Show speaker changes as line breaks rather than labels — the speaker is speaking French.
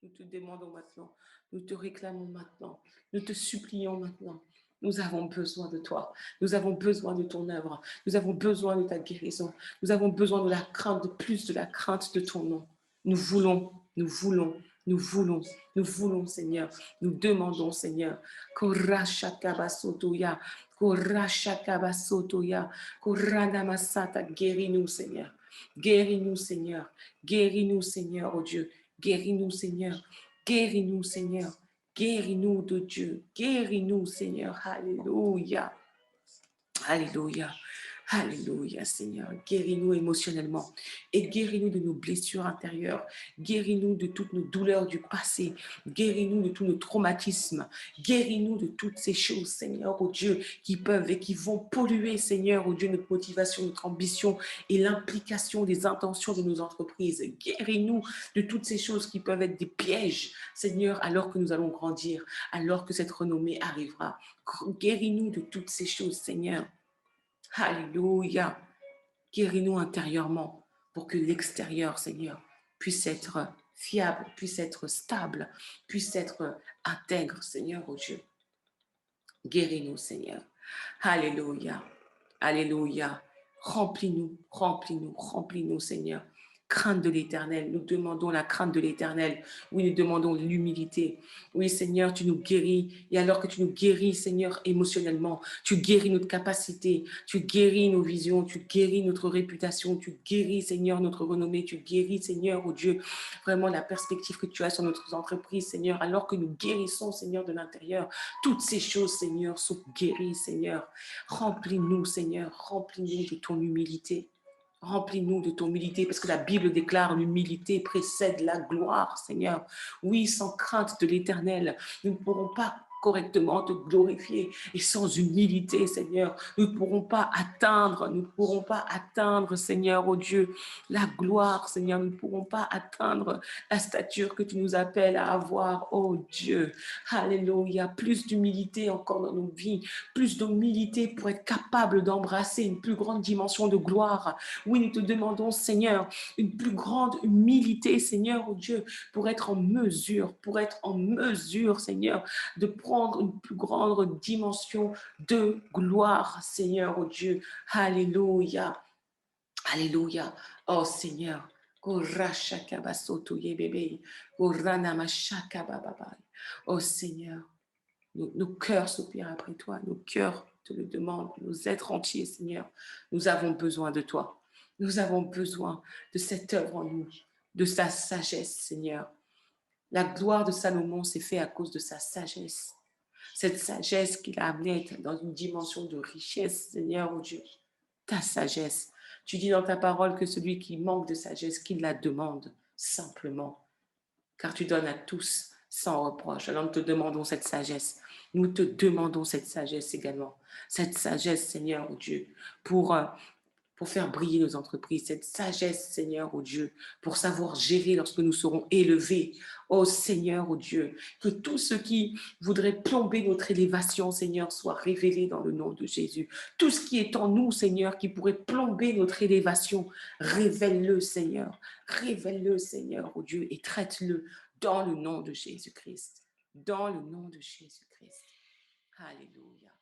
Nous te demandons maintenant, nous te réclamons maintenant, nous te supplions maintenant. Nous avons besoin de toi, nous avons besoin de ton œuvre, nous avons besoin de ta guérison, nous avons besoin de la crainte, de plus de la crainte de ton nom. Nous voulons, nous voulons, nous voulons, nous voulons, Seigneur. Nous demandons, Seigneur, Korashakabasotoya, Korashakabasotoya, Koranamasata, guéris-nous, Seigneur. Guéris-nous, Seigneur. Guéris-nous, Seigneur, oh Dieu. Guéris-nous, Seigneur. Guéris-nous, Seigneur. Guéris-nous de Dieu. Guéris-nous, Seigneur. Alléluia. Alléluia. Alléluia, Seigneur. Guéris-nous émotionnellement et guéris-nous de nos blessures intérieures. Guéris-nous de toutes nos douleurs du passé. Guéris-nous de tous nos traumatismes. Guéris-nous de toutes ces choses, Seigneur, oh Dieu, qui peuvent et qui vont polluer, Seigneur, oh Dieu, notre motivation, notre ambition et l'implication des intentions de nos entreprises. Guéris-nous de toutes ces choses qui peuvent être des pièges, Seigneur, alors que nous allons grandir, alors que cette renommée arrivera. Guéris-nous de toutes ces choses, Seigneur. Alléluia. Guéris-nous intérieurement pour que l'extérieur, Seigneur, puisse être fiable, puisse être stable, puisse être intègre, Seigneur, oh Dieu. Guéris-nous, Seigneur. Alléluia. Alléluia. Remplis-nous, remplis-nous, remplis-nous, Seigneur. Crainte de l'Éternel. Nous demandons la crainte de l'Éternel. Oui, nous demandons l'humilité. Oui, Seigneur, tu nous guéris. Et alors que tu nous guéris, Seigneur, émotionnellement, tu guéris notre capacité, tu guéris nos visions, tu guéris notre réputation, tu guéris, Seigneur, notre renommée, tu guéris, Seigneur, oh Dieu, vraiment la perspective que tu as sur notre entreprise, Seigneur, alors que nous guérissons, Seigneur, de l'intérieur. Toutes ces choses, Seigneur, sont guéries, Seigneur. Remplis-nous, Seigneur, remplis-nous de ton humilité. Remplis-nous de ton humilité, parce que la Bible déclare l'humilité précède la gloire, Seigneur. Oui, sans crainte de l'Éternel, nous ne pourrons pas correctement te glorifier. Et sans humilité, Seigneur, nous ne pourrons pas atteindre, Seigneur, oh Dieu, la gloire, Seigneur. Nous ne pourrons pas atteindre la stature que tu nous appelles à avoir, oh Dieu. Alléluia. Plus d'humilité encore dans nos vies, plus d'humilité pour être capable d'embrasser une plus grande dimension de gloire. Oui, nous te demandons, Seigneur, une plus grande humilité, Seigneur, oh Dieu, pour être en mesure, Seigneur, de prendre une plus grande dimension de gloire, Seigneur, oh Dieu. Alléluia. Alléluia. Oh Seigneur. Oh Seigneur, nos cœurs soupirent après toi, nos cœurs te le demandent, nos êtres entiers, Seigneur. Nous avons besoin de toi. Nous avons besoin de cette œuvre en nous, de sa sagesse, Seigneur. La gloire de Salomon s'est faite à cause de sa sagesse. Cette sagesse qui l'a amené à être dans une dimension de richesse, Seigneur, oh Dieu. Ta sagesse. Tu dis dans ta parole que celui qui manque de sagesse, qu'il la demande simplement. Car tu donnes à tous sans reproche. Alors nous te demandons cette sagesse. Nous te demandons cette sagesse également. Cette sagesse, Seigneur, oh Dieu, pour faire briller nos entreprises, cette sagesse, Seigneur, oh Dieu, pour savoir gérer lorsque nous serons élevés. Oh Seigneur, oh Dieu, que tout ce qui voudrait plomber notre élévation, Seigneur, soit révélé dans le nom de Jésus. Tout ce qui est en nous, Seigneur, qui pourrait plomber notre élévation, révèle-le, Seigneur. Révèle-le, Seigneur, oh Dieu, et traite-le dans le nom de Jésus-Christ. Dans le nom de Jésus-Christ. Alléluia.